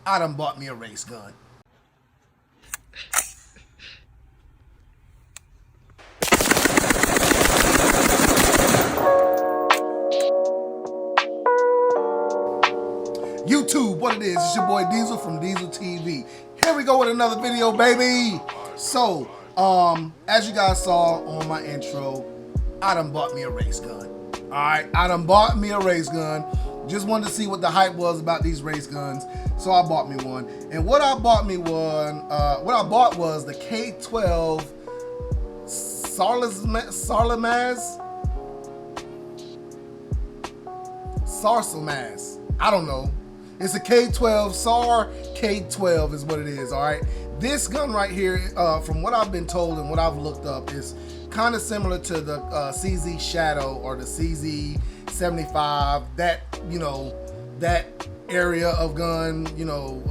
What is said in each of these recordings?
I done bought me a race gun. YouTube, what it is, it's your boy Diesel from Diesel TV. Here we go with another video, baby. So, as you guys saw on my intro, I done bought me a race gun. Alright, I done bought me a race gun. Just wanted to see what the hype was about these race guns, so I bought me one. And what I bought was the K12 Sarsamaz. I don't know. It's a K12, Sar K12 is what it is, all right? This gun right here, from what I've been told and what I've looked up, is kind of similar to the CZ Shadow or the CZ 75, that, you know, that area of gun, you know,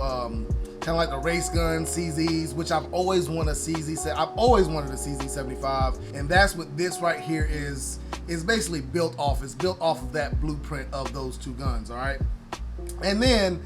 kind of like the race gun CZs, which I've always wanted a CZ. I've always wanted a CZ 75, and that's what this right here is basically built off. It's built off of that blueprint of those two guns, all right? And then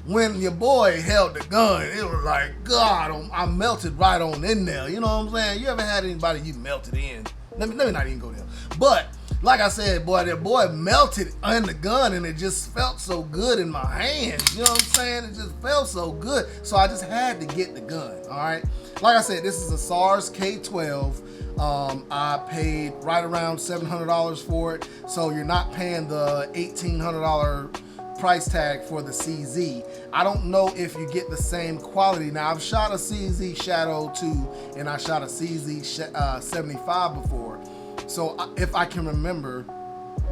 when your boy held the gun, it was like, God, I melted right on in there. You know what I'm saying? You ever had anybody you melted in? Let me not even go there. But like I said, boy, that boy melted in the gun, and it just felt so good in my hands. You know what I'm saying? It just felt so good. So I just had to get the gun, all right? Like I said, this is a SARS K12. I paid right around $700 for it. So you're not paying the $1,800 price tag for the CZ. I don't know if you get the same quality. Now, I've shot a CZ Shadow 2 and I shot a CZ 75 before. So if I can remember,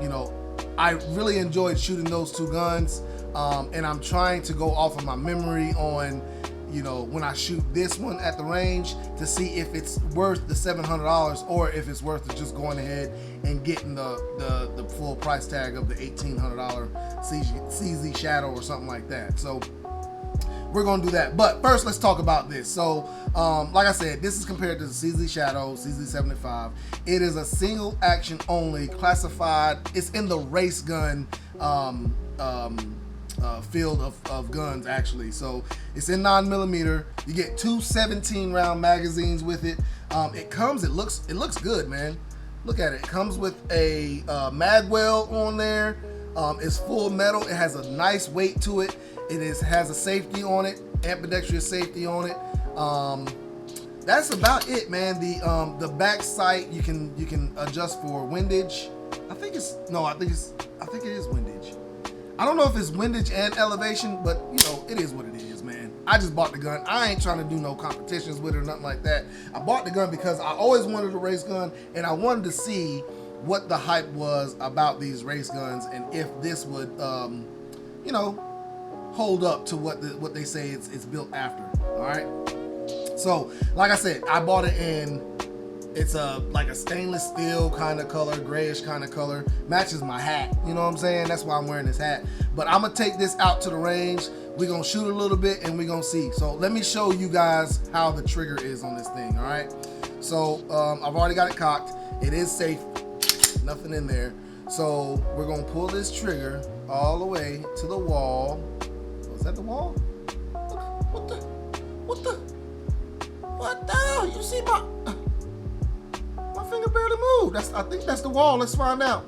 you know, I really enjoyed shooting those two guns, and I'm trying to go off of my memory on, you know, when I shoot this one at the range to see if it's worth the $700 or if it's worth just going ahead and getting the full price tag of the $1,800 CZ Shadow or something like that. So we're gonna do that. But first, let's talk about this. So, like I said, this is compared to the CZ Shadow, CZ 75. It is a single action only, classified. It's in the race gun field of guns, actually. So it's in 9mm. You get two 17-round magazines with it. It looks good, man. Look at it. It comes with a mag well on there. It's full metal. It has a nice weight to it. It has a safety on it, ambidextrous safety on it. That's about it, man. The back sight you can adjust for windage. I think it is windage. I don't know if it's windage and elevation, but you know, it is what it is, man. I just bought the gun. I ain't trying to do no competitions with it or nothing like that. I bought the gun because I always wanted a race gun, and I wanted to see what the hype was about these race guns and if this would, you know, hold up to what they say it's built after. All right. So, like I said, I bought it in. It's like a stainless steel kind of color, grayish kind of color. Matches my hat, you know what I'm saying? That's why I'm wearing this hat. But I'm gonna take this out to the range. We're gonna shoot a little bit and we're gonna see. So let me show you guys how the trigger is on this thing, all right? So I've already got it cocked. It is safe, nothing in there. So we're gonna pull this trigger all the way to the wall. Was that the wall? What the hell? You see my finger barely moved. I think that's the wall. Let's find out.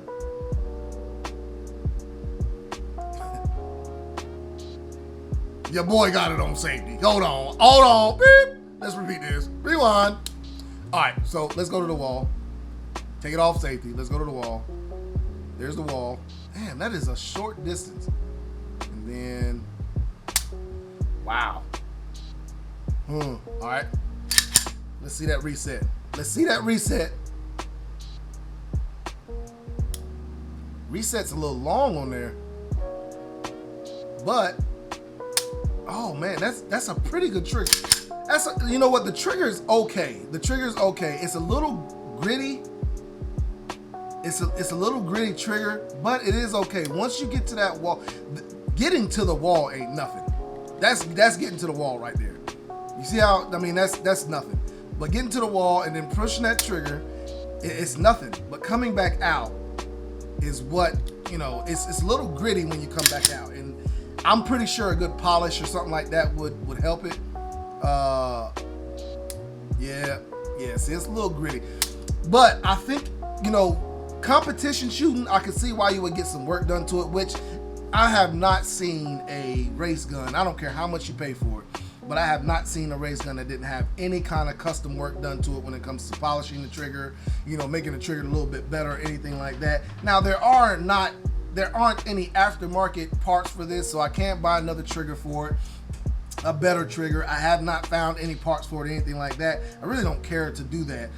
Your boy got it on safety. Hold on. Beep. Let's repeat this. Rewind. All right, so let's go to the wall. Take it off safety. Let's go to the wall. There's the wall. Man, that is a short distance. And then, wow. All right. Let's see that reset. Reset's a little long on there, but oh man, that's a pretty good trigger. You know what, the trigger is okay. It's a little gritty. It's a little gritty trigger, but it is okay. Once you get to that wall, getting to the wall ain't nothing. That's getting to the wall right there. You see how, I mean, that's nothing. But getting to the wall and then pushing that trigger, it's nothing. But coming back out is what, you know, it's a little gritty when you come back out. And I'm pretty sure a good polish or something like that would help it. Yeah, see, it's a little gritty. But I think, you know, competition shooting, I can see why you would get some work done to it, which I have not seen a race gun. I don't care how much you pay for it, but I have not seen a race gun that didn't have any kind of custom work done to it when it comes to polishing the trigger, you know, making the trigger a little bit better, anything like that. Now, there aren't any aftermarket parts for this, so I can't buy another trigger for it, a better trigger. I have not found any parts for it or anything like that. I really don't care to do that.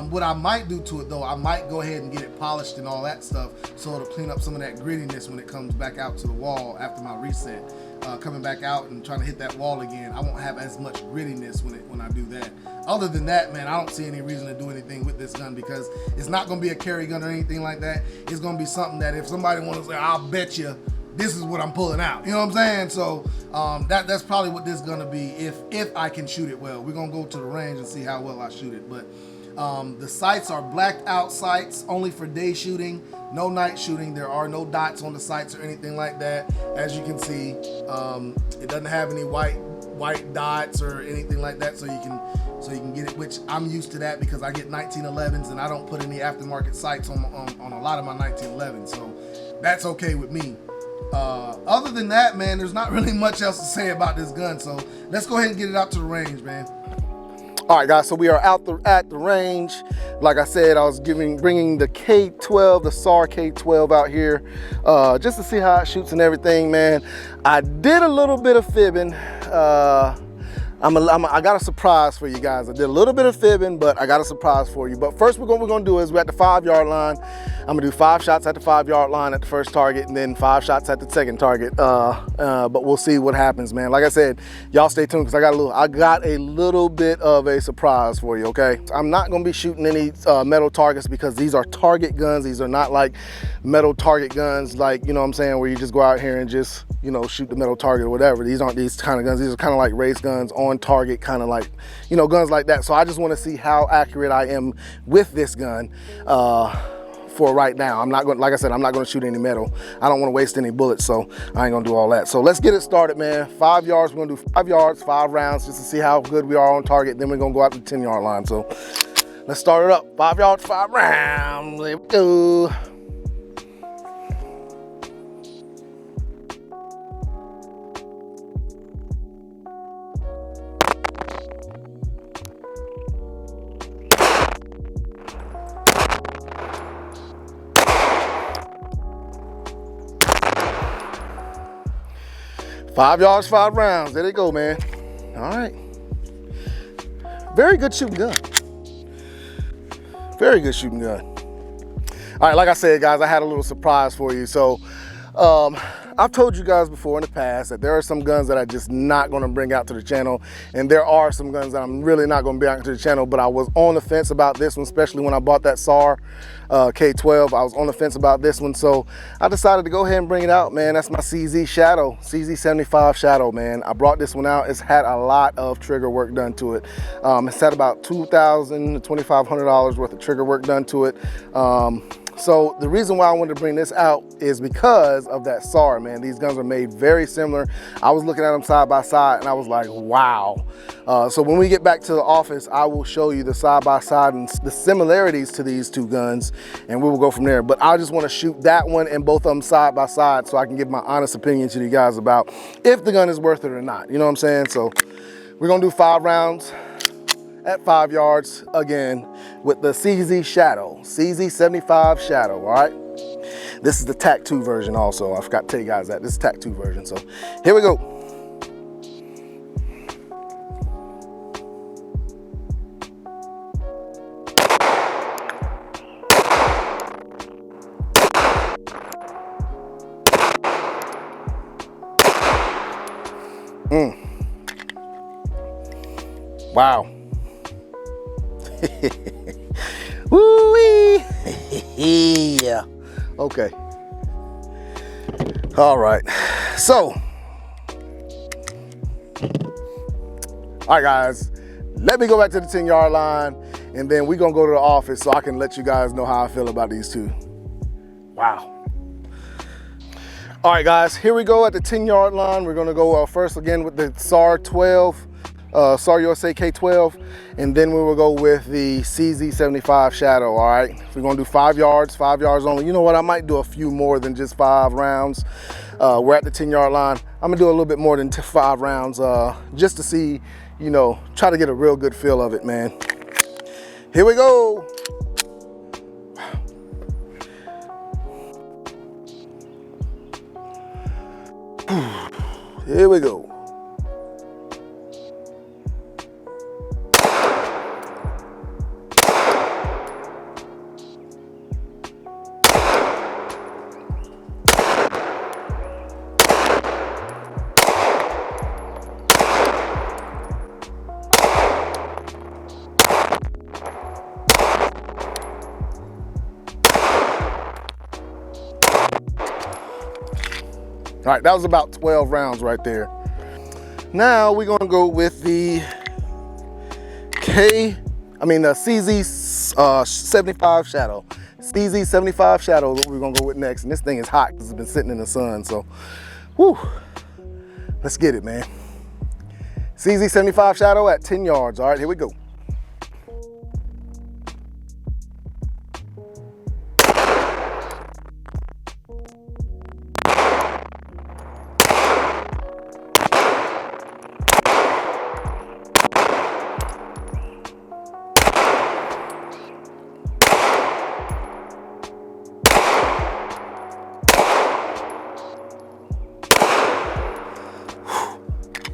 What I might do to it though, I might go ahead and get it polished and all that stuff, so it'll clean up some of that grittiness when it comes back out to the wall after my reset. Coming back out and trying to hit that wall again, I won't have as much grittiness when I do that. Other than that, man, I don't see any reason to do anything with this gun, because it's not going to be a carry gun or anything like that. It's going to be something that if somebody wants to say, I'll bet you this is what I'm pulling out. You know what I'm saying? So that's probably what this is going to be if I can shoot it well. We're going to go to the range and see how well I shoot it. But the sights are blacked out sights, only for day shooting, no night shooting. There are no dots on the sights or anything like that. As you can see, it doesn't have any white dots or anything like that, so you can get it, which I'm used to that because I get 1911s and I don't put any aftermarket sights on a lot of my 1911s, so that's okay with me. Other than that, man, there's not really much else to say about this gun, so let's go ahead and get it out to the range, man. All right, guys, so we are out at the range. Like I said, I was bringing the K12, the Sar K12 out here, just to see how it shoots and everything, man. I did a little bit of fibbing. I got a surprise for you guys. I did a little bit of fibbing, but I got a surprise for you. But first, what we're gonna do is we're at the 5-yard line. I'm gonna do 5 shots at the 5-yard line at the first target, and then 5 shots at the second target. But we'll see what happens, man. Like I said, y'all stay tuned because I got a little bit of a surprise for you. Okay, I'm not gonna be shooting any metal targets because these are target guns. These are not like metal target guns, like, you know what I'm saying, where you just go out here and just, you know, shoot the metal target or whatever. These aren't these kind of guns. These are kind of like race guns, on target, kind of like, you know, guns like that. So I just want to see how accurate I am with this gun for right now. I'm not going, like I said, I'm not going to shoot any metal. I don't want to waste any bullets, so I ain't gonna do all that. So let's get it started, man. 5 yards. We're gonna do 5 yards, 5 rounds, just to see how good we are on target. Then we're gonna go out to the 10-yard line. So let's start it up. 5 yards, 5 rounds. There we go. Five yards, 5 rounds. There they go, man. All right. Very good shooting gun. Very good shooting gun. All right, like I said, guys, I had a little surprise for you. So I've told you guys before in the past that there are some guns that I'm just not going to bring out to the channel, and there are some guns that I'm really not going to bring out to the channel. But I was on the fence about this one, especially when I bought that Sar K12. I was on the fence about this one, so I decided to go ahead and bring it out, man. That's my CZ Shadow, CZ75 Shadow, man. I brought this one out. It's had a lot of trigger work done to it. It's had about $2,000 to $2,500 worth of trigger work done to it. So the reason why I wanted to bring this out is because of that Sar, man. These guns are made very similar. I was looking at them side by side and I was like, wow. So when we get back to the office, I will show you the side by side and the similarities to these two guns, and we will go from there. But I just want to shoot that one and both of them side by side so I can give my honest opinion to you guys about if the gun is worth it or not. You know what I'm saying? So we're gonna do 5 rounds at 5 yards again with the CZ Shadow, CZ75 Shadow, all right? This is the TAC 2 version also. I forgot to tell you guys that. This is TAC 2 version, so here we go. Wow. Woo-wee. Yeah. Okay. All right. So, all right, guys, let me go back to the 10-yard line, and then we're gonna go to the office so I can let you guys know how I feel about these two. Wow. All right, guys, here we go at the 10-yard line. We're gonna go first again with the Sar 12, Sar USA K12, and then we will go with the CZ75 Shadow, all right? We're gonna do 5 yards only. You know what, I might do a few more than just 5 rounds. We're at the 10-yard line. I'm gonna do a little bit more than 5 rounds just to see, you know, try to get a real good feel of it, man. Here we go. Here we go. All right, that was about 12 rounds right there. Now we're gonna go with the CZ75 Shadow. CZ75 Shadow is what we're gonna go with next. And this thing is hot because it's been sitting in the sun, so, whew. Let's get it, man. CZ75 Shadow at 10 yards. All right, here we go.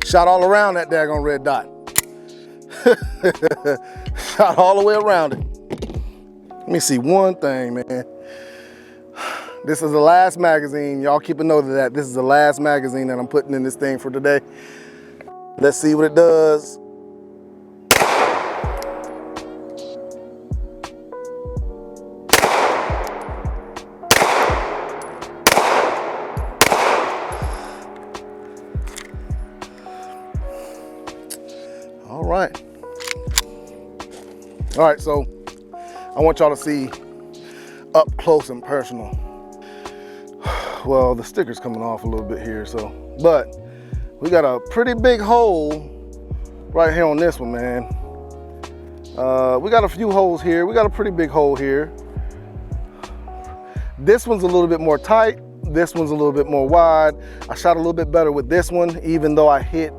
Shot all around that daggone red dot. Shot all the way around it. Let me see one thing, man. This is the last magazine. Y'all keep a note of that. This is the last magazine that I'm putting in this thing for today. Let's see what it does. All right, so I want y'all to see up close and personal. Well, the sticker's coming off a little bit here, so, but we got a pretty big hole right here on this one, man. We got a few holes here. We got a pretty big hole here. This one's a little bit more tight. This one's a little bit more wide. I shot a little bit better with this one, even though I hit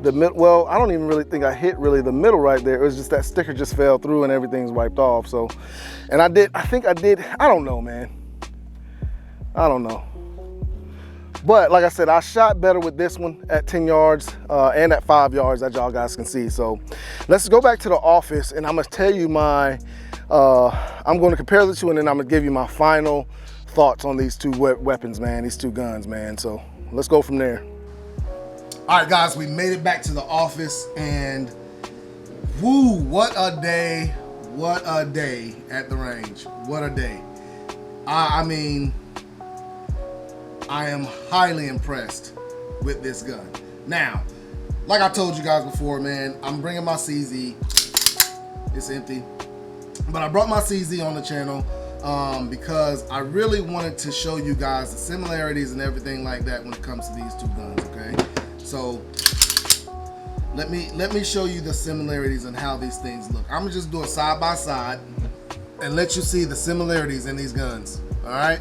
the middle. Well, I don't even really think I hit really the middle right there. It was just that sticker just fell through and everything's wiped off. So, and I think I did, I don't know, man. I don't know. But like I said, I shot better with this one at 10 yards and at 5 yards, as y'all guys can see. So let's go back to the office and I'm gonna tell you my, I'm gonna compare the two and then I'm gonna give you my final thoughts on these two weapons, man, these two guns, man. So let's go from there. All right, guys, we made it back to the office and woo, what a day at the range. What a day. I mean, I am highly impressed with this gun. Now, like I told you guys before, man, I'm bringing my CZ. It's empty. But I brought my CZ on the channel because I really wanted to show you guys the similarities and everything like that when it comes to these two guns, okay? So let me show you the similarities and how these things look. I'm gonna just do it side by side and let you see the similarities in these guns. All right.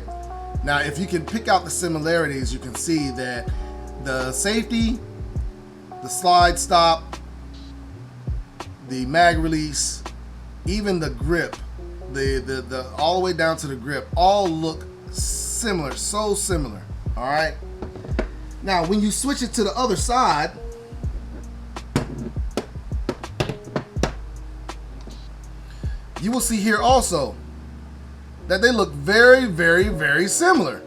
Now, if you can pick out the similarities, you can see that the safety, the slide stop, the mag release, even the grip, the all the way down to the grip, all look similar, so similar. All right. Now, when you switch it to the other side, you will see here also that they look very, very, very similar.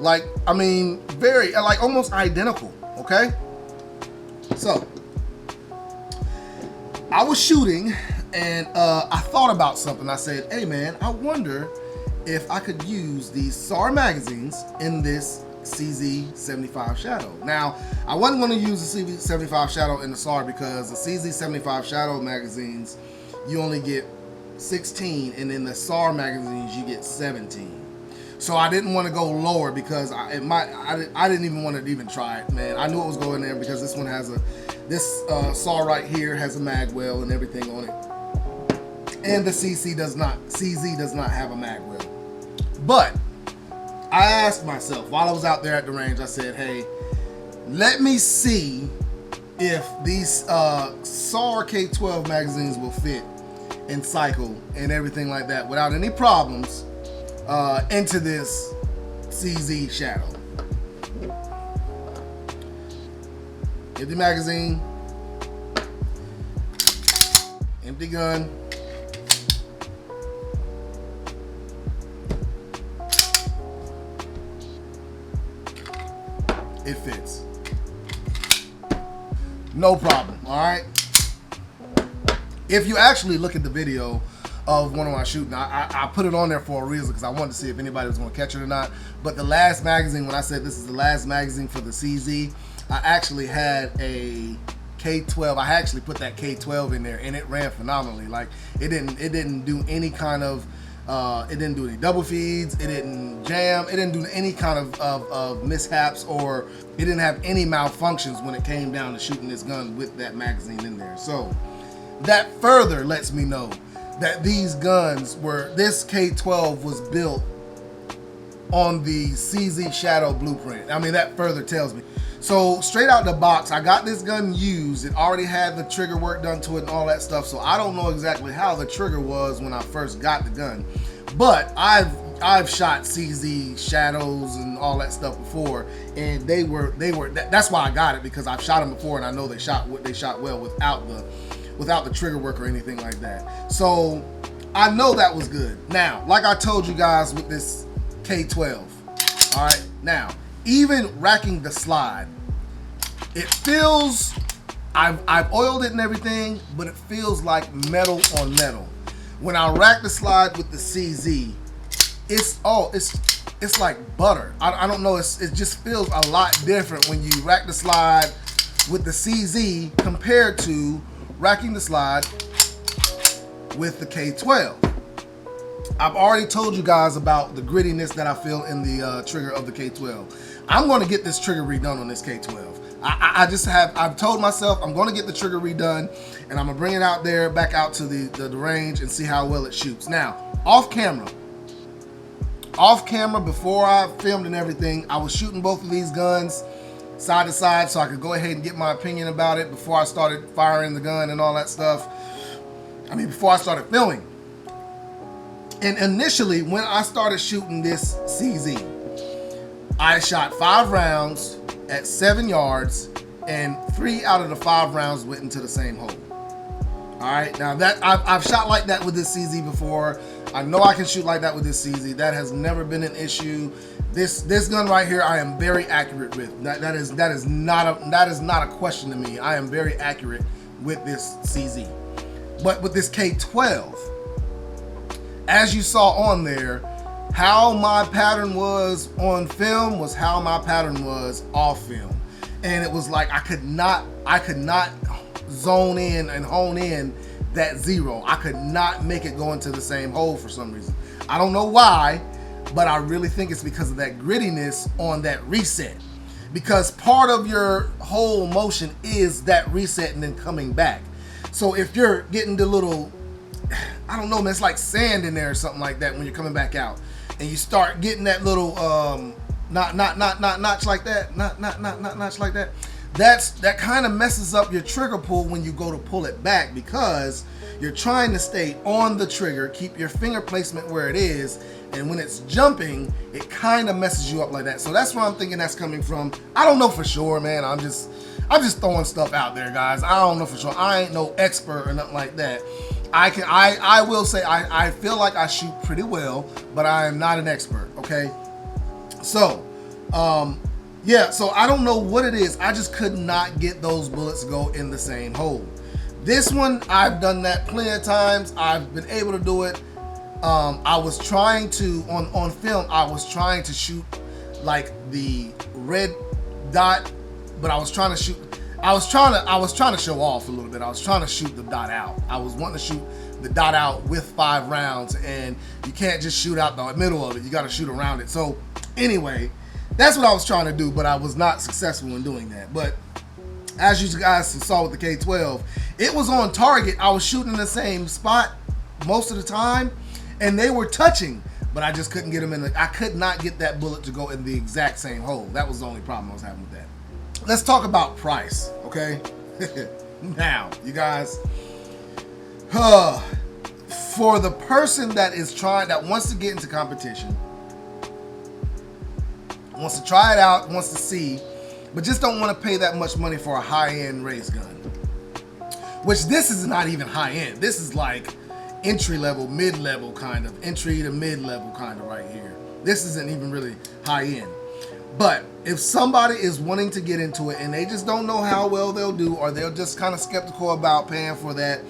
Like, I mean, very, like almost identical, okay? So, I was shooting and I thought about something. I said, hey man, I wonder if I could use these SAR magazines in this CZ75 Shadow. Now, I wasn't going to use the CZ75 Shadow in the SAR because the CZ75 Shadow magazines, you only get 16, and in the SAR magazines, you get 17. So I didn't want to go lower because I didn't even want to even try it, man. I knew it was going there because this one has this saw right here has a mag well and everything on it, and the CZ does not have a mag well. But I asked myself while I was out there at the range, I said, hey, let me see if these SAR K12 magazines will fit and cycle and everything like that without any problems into this CZ Shadow. Empty magazine, empty gun. It fits. No problem, all right? If you actually look at the video of one of my shooting, I put it on there for a reason because I wanted to see if anybody was going to catch it or not. But the last magazine, when I said this is the last magazine for the CZ, I actually had a K12. I actually put that K12 in there and it ran phenomenally. Like it didn't do any kind of it didn't do any double feeds, it didn't jam, it didn't do any kind of mishaps, or it didn't have any malfunctions when it came down to shooting this gun with that magazine in there. So that further lets me know that these guns this K12 was built on the CZ Shadow blueprint. I mean, that further tells me. So straight out the box, I got this gun used. It already had the trigger work done to it and all that stuff. So I don't know exactly how the trigger was when I first got the gun, but I've shot CZ Shadows and all that stuff before, and that's why I got it, because I've shot them before and I know they shot well without the trigger work or anything like that. So I know that was good. Now, like I told you guys with this K12, all right, now even racking the slide, it feels, I've oiled it and everything, but it feels like metal on metal. When I rack the slide with the CZ, it's like butter. I don't know, it just feels a lot different when you rack the slide with the CZ compared to racking the slide with the K12. I've already told you guys about the grittiness that I feel in the trigger of the K12. I'm going to get this trigger redone on this K12. I've told myself I'm going to get the trigger redone, and I'm going to bring it out there, back out to the range and see how well it shoots. Now, off camera, before I filmed and everything, I was shooting both of these guns side to side so I could go ahead and get my opinion about it before I started firing the gun and all that stuff. I mean, before I started filming. And initially, when I started shooting this CZ, I shot 5 rounds at 7 yards, and 3 out of the 5 rounds went into the same hole. All right, now that I've shot like that with this CZ before. I know I can shoot like that with this CZ. That has never been an issue. This gun right here, I am very accurate with. That is not a question to me. I am very accurate with this CZ. But with this K12, as you saw on there, how my pattern was on film was how my pattern was off film. And it was like I could not zone in and hone in that zero. I could not make it go into the same hole for some reason. I don't know why, but I really think it's because of that grittiness on that reset. Because part of your whole motion is that reset and then coming back. So if you're getting the little, I don't know, man, it's like sand in there or something like that when you're coming back out, and you start getting that little notch like that, notch like that. That kind of messes up your trigger pull when you go to pull it back, because you're trying to stay on the trigger, keep your finger placement where it is, and when it's jumping, it kind of messes you up like that. So that's where I'm thinking that's coming from. I don't know for sure, man. I'm just throwing stuff out there, guys. I don't know for sure. I ain't no expert or nothing like that. I will say I feel like I shoot pretty well, but I am not an expert, okay? So, yeah, so I don't know what it is. I just could not get those bullets to go in the same hole. This one, I've done that plenty of times. I've been able to do it. I was trying to, on film, I was trying to shoot like the red dot, but I was trying to shoot, I was trying to show off a little bit. I was trying to shoot the dot out. I was wanting to shoot the dot out with 5 rounds, and you can't just shoot out the middle of it. You got to shoot around it. So anyway, that's what I was trying to do, but I was not successful in doing that. But as you guys saw with the K12, it was on target. I was shooting in the same spot most of the time, and they were touching, but I just couldn't get them in. I could not get that bullet to go in the exact same hole. That was the only problem I was having with that. Let's talk about price, okay? Now, you guys, for the person that wants to get into competition, wants to try it out, wants to see, but just don't want to pay that much money for a high-end race gun, which this is not even high-end. This is like entry-level, mid-level kind of, entry to mid-level kind of right here. This isn't even really high-end. But if somebody is wanting to get into it and they just don't know how well they'll do, or they're just kind of skeptical about paying for that,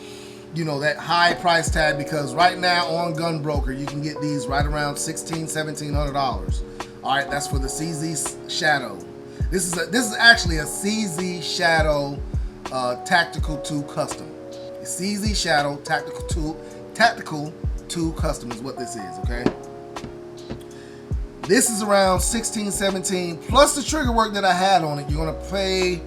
you know, that high price tag, because right now on Gun Broker you can get these right around $1,700–$1,700. All right, that's for the CZ Shadow. This is actually a CZ Shadow Tactical 2 Custom. CZ Shadow Tactical 2 Custom is what this is, okay? This is around $16, $17 plus the trigger work that I had on it. You're gonna pay,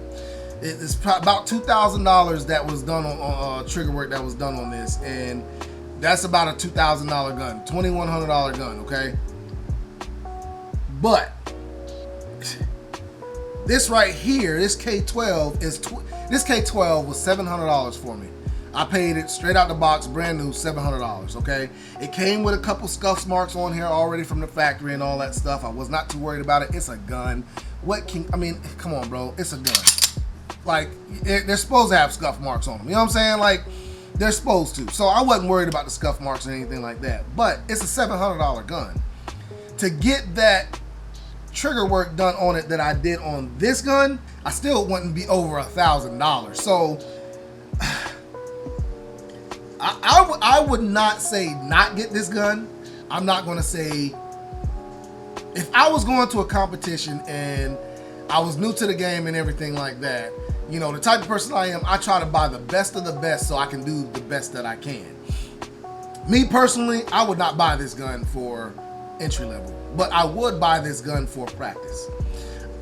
it's about $2,000 that was done on trigger work that was done on this, and that's about a $2,000 gun, $2,100 gun, okay? But this right here, this K12 this K12 was $700 for me. I paid it straight out the box, brand new, $700, okay? It came with a couple scuff marks on here already from the factory and all that stuff. I was not too worried about it. It's a gun. I mean, come on, bro. It's a gun. Like, they're supposed to have scuff marks on them. You know what I'm saying? Like, they're supposed to. So I wasn't worried about the scuff marks or anything like that. But it's a $700 gun. To get that trigger work done on it that I did on this gun, I still wouldn't be over $1,000. So I would not say not get this gun. I'm not going to say, if I was going to a competition and I was new to the game and everything like that, you know, the type of person I am, I try to buy the best of the best so I can do the best that I can. Me personally, I would not buy this gun for entry level, but I would buy this gun for practice.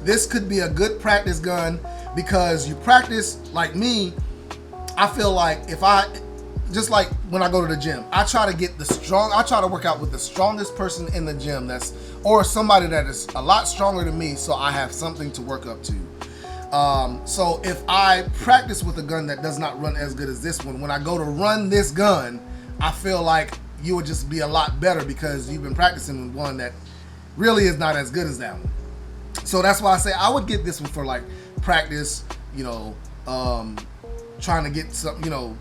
This could be a good practice gun because you practice, like me, I feel like just like when I go to the gym, I try to work out with the strongest person in the gym or somebody that is a lot stronger than me, so I have something to work up to. So if I practice with a gun that does not run as good as this one, when I go to run this gun, I feel like you would just be a lot better because you've been practicing with one that really is not as good as that one. So that's why I say I would get this one for like practice, you know, trying to get some, you know,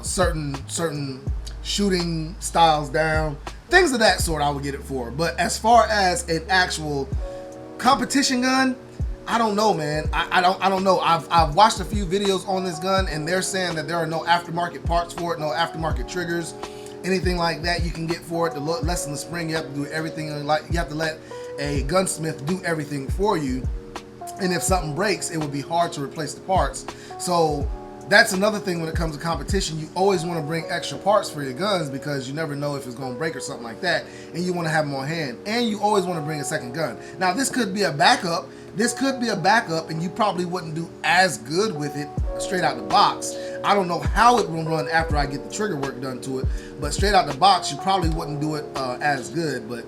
certain shooting styles down, things of that sort I would get it for. But as far as an actual competition gun, I don't know, man. I don't know. I've watched a few videos on this gun and they're saying that there are no aftermarket parts for it, no aftermarket triggers, anything like that you can get for it. To lessen the spring, you have to do everything. Like, you have to let a gunsmith do everything for you, and if something breaks, it would be hard to replace the parts. So that's another thing when it comes to competition. You always want to bring extra parts for your guns because you never know if it's going to break or something like that, and you want to have them on hand. And you always want to bring a second gun. Now, this could be a backup. And you probably wouldn't do as good with it straight out the box. I don't know how it will run after I get the trigger work done to it, but straight out the box, you probably wouldn't do it as good. But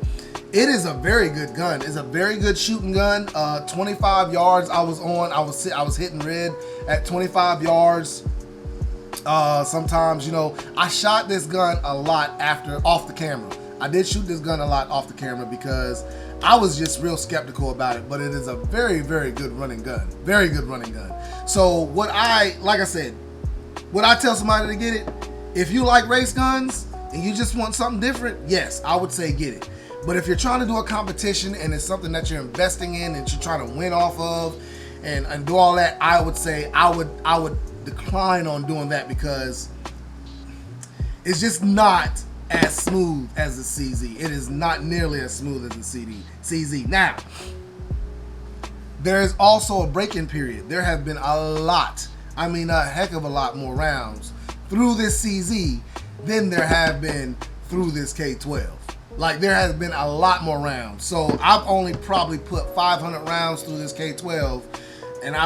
it is a very good gun. It's a very good shooting gun. 25 yards I was hitting red at 25 yards. Sometimes, you know, I shot this gun a lot off the camera. I did shoot this gun a lot off the camera because I was just real skeptical about it, but it is a very, very good running gun. Very good running gun. So like I said, would I tell somebody to get it? If you like race guns and you just want something different, yes, I would say get it. But if you're trying to do a competition and it's something that you're investing in and you're trying to win off of and do all that, I would say I would decline on doing that because it's just not as smooth as the CZ. It is not nearly as smooth as the CZ. Now, There is also a break-in period. There have been a lot, I mean a heck of a lot more rounds through this CZ than there have been through this K12. Like, there has been a lot more rounds. So I've only probably put 500 rounds through this K12, and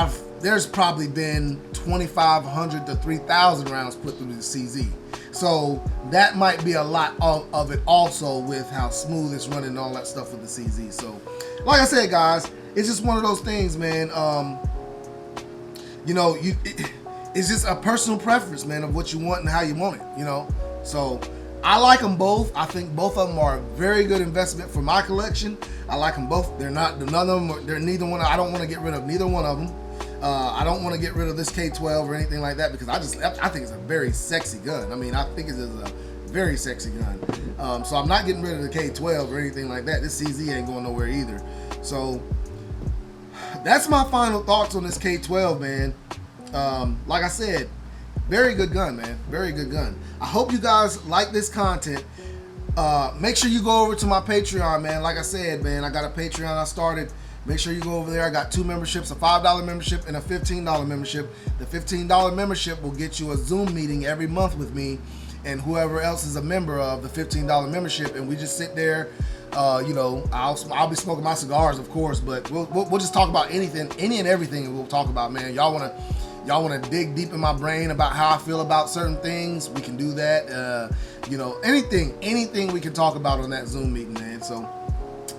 there's probably been 2,500 to 3,000 rounds put through the CZ. So that might be a lot of it also, with how smooth it's running and all that stuff with the CZ. So like I said, guys, it's just one of those things, man. You know, it's just a personal preference, man, of what you want and how you want it, you know. So I like them both. I think both of them are a very good investment for my collection. I like them both. They're not, none of them, they're neither one. I don't want to get rid of neither one of them. I don't want to get rid of this K12 or anything like that, because I think it's a very sexy gun. I mean, I think it is a very sexy gun. So I'm not getting rid of the K12 or anything like that. This CZ ain't going nowhere either. So that's my final thoughts on this K12, man. Like I said, very good gun, man. Very good gun. I hope you guys like this content. Make sure you go over to my Patreon, man. Like I said, man, I got a Patreon I started. Make sure you go over there. I got 2 memberships, a $5 membership and a $15 membership. The $15 membership will get you a Zoom meeting every month with me and whoever else is a member of the $15 membership, and we just sit there. You know, I'll be smoking my cigars, of course, but we'll just talk about anything, any and everything we'll talk about, man. Y'all wanna dig deep in my brain about how I feel about certain things, we can do that. You know, anything we can talk about on that Zoom meeting, man. So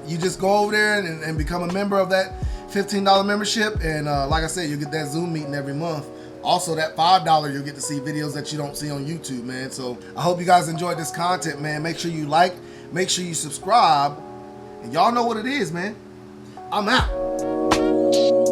you just go over there and become a member of that $15 membership, and like I said, you'll get that Zoom meeting every month. Also, that $5, you'll get to see videos that you don't see on YouTube, man. So I hope you guys enjoyed this content, man. Make sure you like, make sure you subscribe, and y'all know what it is, man. I'm out.